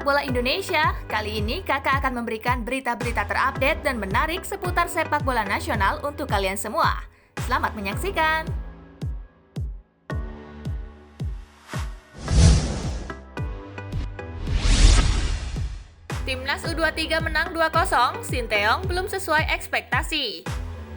bola Indonesia. Kali ini kakak akan memberikan berita-berita terupdate dan menarik seputar sepak bola nasional untuk kalian semua. Selamat menyaksikan! Timnas U23 menang 2-0, Sinteyong belum sesuai ekspektasi.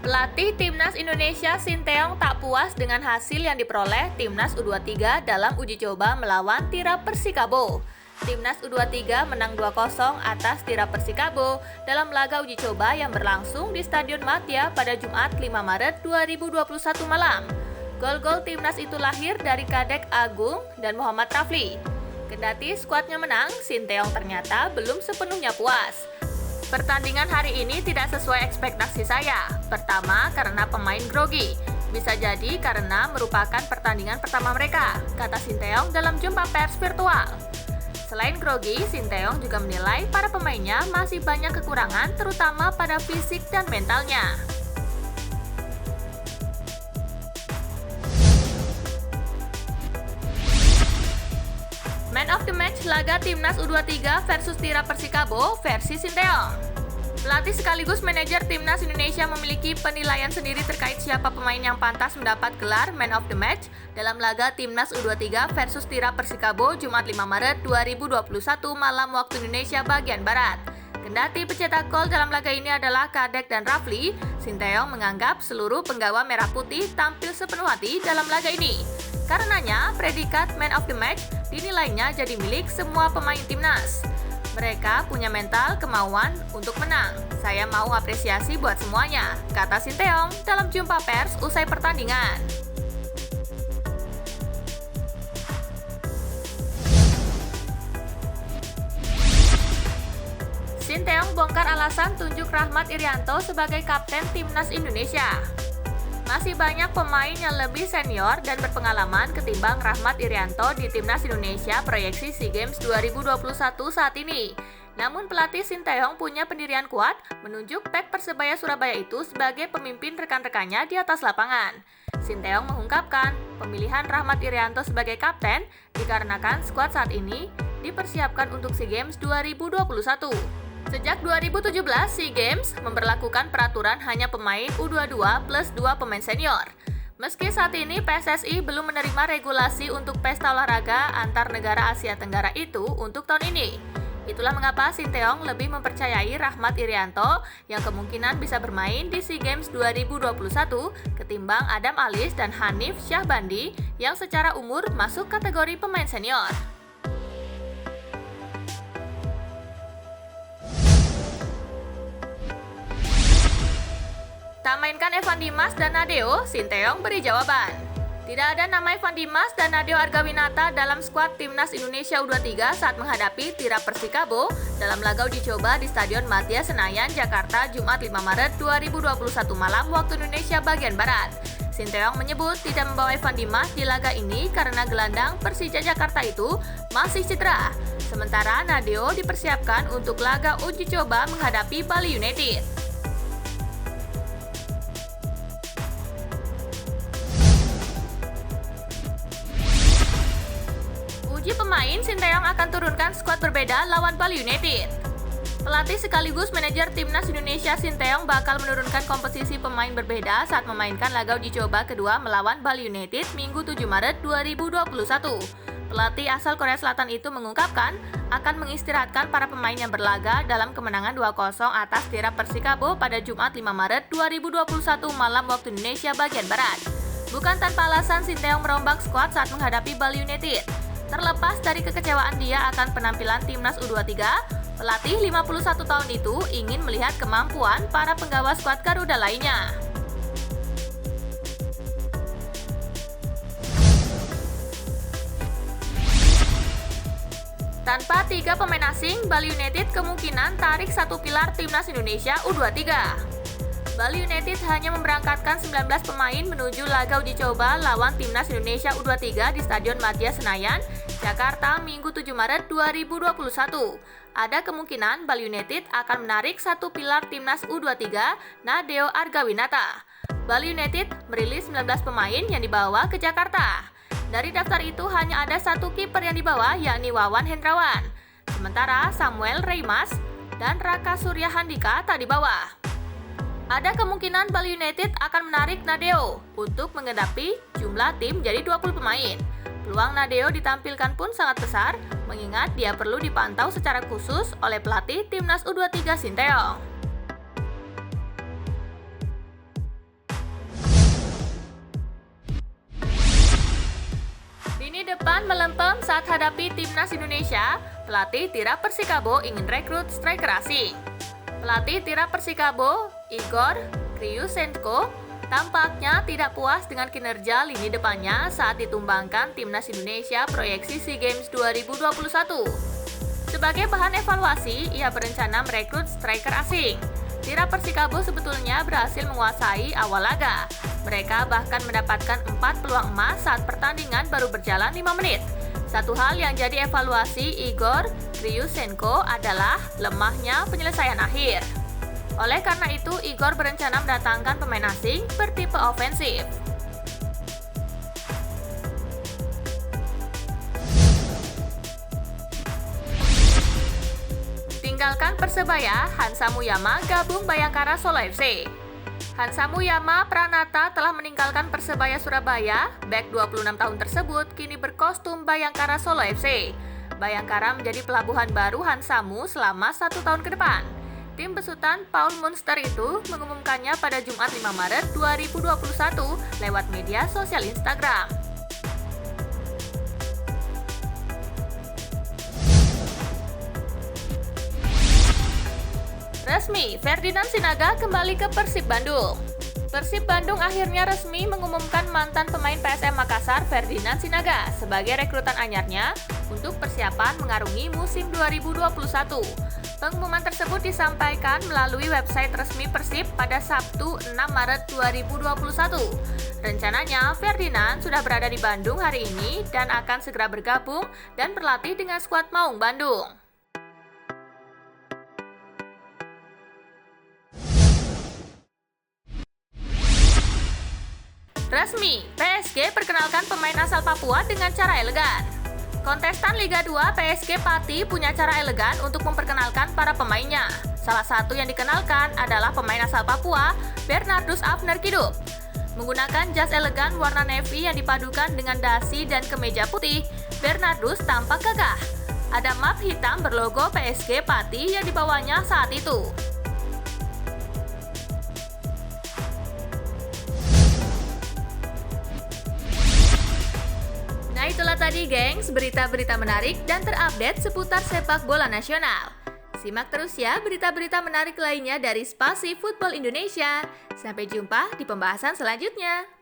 Pelatih Timnas Indonesia Sinteyong tak puas dengan hasil yang diperoleh Timnas U23 dalam uji coba melawan Tira Persikabo. Timnas U23 menang 2-0 atas Tira Persikabo dalam laga uji coba yang berlangsung di Stadion Madia pada Jumat 5 Maret 2021 malam. Gol-gol Timnas itu lahir dari Kadek Agung dan Muhammad Rafli. Kendati skuadnya menang, Sinteyong ternyata belum sepenuhnya puas. Pertandingan hari ini tidak sesuai ekspektasi saya. Pertama, karena pemain grogi. Bisa jadi karena merupakan pertandingan pertama mereka, kata Sinteyong dalam jumpa pers virtual. Selain grogi, Sinteyong juga menilai para pemainnya masih banyak kekurangan terutama pada fisik dan mentalnya. Man of the match laga Timnas U23 versus Tira Persikabo versi Sinteyong. Pelatih sekaligus manajer Timnas Indonesia memiliki penilaian sendiri terkait siapa pemain yang pantas mendapat gelar Man of the Match dalam laga Timnas U23 versus Tira Persikabo Jumat 5 Maret 2021 malam waktu Indonesia bagian Barat. Kendati pencetak gol dalam laga ini adalah Kadek dan Rafli, Sinteyong menganggap seluruh penggawa merah putih tampil sepenuh hati dalam laga ini. Karenanya, predikat Man of the Match dinilainya jadi milik semua pemain timnas. Mereka punya mental kemauan untuk menang. Saya mau apresiasi buat semuanya, kata Sinteyong dalam jumpa pers usai pertandingan. Sinteyong bongkar alasan tunjuk Rahmat Irianto sebagai kapten Timnas Indonesia. Masih banyak pemain yang lebih senior dan berpengalaman ketimbang Rahmat Irianto di Timnas Indonesia proyeksi SEA Games 2021 saat ini. Namun pelatih Sinteyong punya pendirian kuat menunjuk bek Persebaya Surabaya itu sebagai pemimpin rekan-rekannya di atas lapangan. Sinteyong mengungkapkan pemilihan Rahmat Irianto sebagai kapten dikarenakan skuad saat ini dipersiapkan untuk SEA Games 2021. Sejak 2017, SEA Games memberlakukan peraturan hanya pemain U22 plus 2 pemain senior. Meski saat ini PSSI belum menerima regulasi untuk pesta olahraga antar negara Asia Tenggara itu untuk tahun ini. Itulah mengapa Sinteyong lebih mempercayai Rahmat Irianto yang kemungkinan bisa bermain di SEA Games 2021 ketimbang Adam Alis dan Hanif Syahbandi yang secara umur masuk kategori pemain senior. Tak mainkan Evan Dimas dan Nadeo, Sinteyong beri jawaban. Tidak ada nama Evan Dimas dan Nadeo Argawinata dalam skuad Timnas Indonesia U23 saat menghadapi Tira Persikabo dalam laga uji coba di Stadion Madia Senayan, Jakarta, Jumat 5 Maret 2021 malam waktu Indonesia bagian Barat. Sinteyong menyebut tidak membawa Evan Dimas di laga ini karena gelandang Persija Jakarta itu masih cedera. Sementara Nadeo dipersiapkan untuk laga uji coba menghadapi Bali United. Uji pemain, Sinteyong akan turunkan skuad berbeda lawan Bali United. Pelatih sekaligus manajer Timnas Indonesia Sinteyong bakal menurunkan komposisi pemain berbeda saat memainkan laga uji coba kedua melawan Bali United Minggu 7 Maret 2021. Pelatih asal Korea Selatan itu mengungkapkan akan mengistirahatkan para pemain yang berlaga dalam kemenangan 2-0 atas Tira Persikabo pada Jumat 5 Maret 2021 malam waktu Indonesia bagian Barat. Bukan tanpa alasan Sinteyong merombak skuad saat menghadapi Bali United. Terlepas dari kekecewaan dia akan penampilan Timnas U23, pelatih 51 tahun itu ingin melihat kemampuan para penggawa skuad Garuda lainnya. Tanpa 3 pemain asing, Bali United kemungkinan tarik satu pilar Timnas Indonesia U23. Bali United hanya memberangkatkan 19 pemain menuju laga uji coba lawan Timnas Indonesia U23 di Stadion Madia Senayan, Jakarta, Minggu 7 Maret 2021. Ada kemungkinan Bali United akan menarik satu pilar Timnas U23, Nadeo Argawinata. Bali United merilis 19 pemain yang dibawa ke Jakarta. Dari daftar itu hanya ada satu kiper yang dibawa, yakni Wawan Hendrawan. Sementara Samuel Reymas dan Raka Surya Handika tak dibawa. Ada kemungkinan Bali United akan menarik Nadeo untuk menggenapi jumlah tim jadi 20 pemain. Peluang Nadeo ditampilkan pun sangat besar, mengingat dia perlu dipantau secara khusus oleh pelatih Timnas U23 Sinteyong. Lini depan melempem saat hadapi Timnas Indonesia, pelatih Tira Persikabo ingin rekrut striker asing. Pelatih Tira Persikabo, Igor Kriusenko, tampaknya tidak puas dengan kinerja lini depannya saat ditumbangkan Timnas Indonesia proyeksi SEA Games 2021. Sebagai bahan evaluasi, ia berencana merekrut striker asing. Tira Persikabo sebetulnya berhasil menguasai awal laga. Mereka bahkan mendapatkan 4 peluang emas saat pertandingan baru berjalan 5 menit. Satu hal yang jadi evaluasi Igor Kriusenko adalah lemahnya penyelesaian akhir. Oleh karena itu, Igor berencana mendatangkan pemain asing bertipe ofensif. Tinggalkan Persebaya, Hansa Muyama gabung Bayangkara Solo FC. Hansa Muyama Pranata telah meninggalkan Persebaya Surabaya. Bek 26 tahun tersebut kini berkostum Bayangkara Solo FC. Bayangkara menjadi pelabuhan baru Hansamu selama 1 tahun ke depan. Tim besutan Paul Munster itu mengumumkannya pada Jumat 5 Maret 2021 lewat media sosial Instagram. Resmi, Ferdinand Sinaga kembali ke Persib Bandung. Persib Bandung akhirnya resmi mengumumkan mantan pemain PSM Makassar Ferdinand Sinaga sebagai rekrutan anyarnya untuk persiapan mengarungi musim 2021. Pengumuman tersebut disampaikan melalui website resmi Persib pada Sabtu 6 Maret 2021. Rencananya, Ferdinand sudah berada di Bandung hari ini dan akan segera bergabung dan berlatih dengan skuad Maung Bandung. Resmi, PSG perkenalkan pemain asal Papua dengan cara elegan. Kontestan Liga 2 PSG Pati punya cara elegan untuk memperkenalkan para pemainnya. Salah satu yang dikenalkan adalah pemain asal Papua, Bernardus Afner Kidup. Menggunakan jas elegan warna navy yang dipadukan dengan dasi dan kemeja putih, Bernardus tampak gagah. Ada map hitam berlogo PSG Pati yang dibawanya saat itu. Nah itulah tadi gengs, berita-berita menarik dan terupdate seputar sepak bola nasional. Simak terus ya berita-berita menarik lainnya dari Spasi Football Indonesia. Sampai jumpa di pembahasan selanjutnya.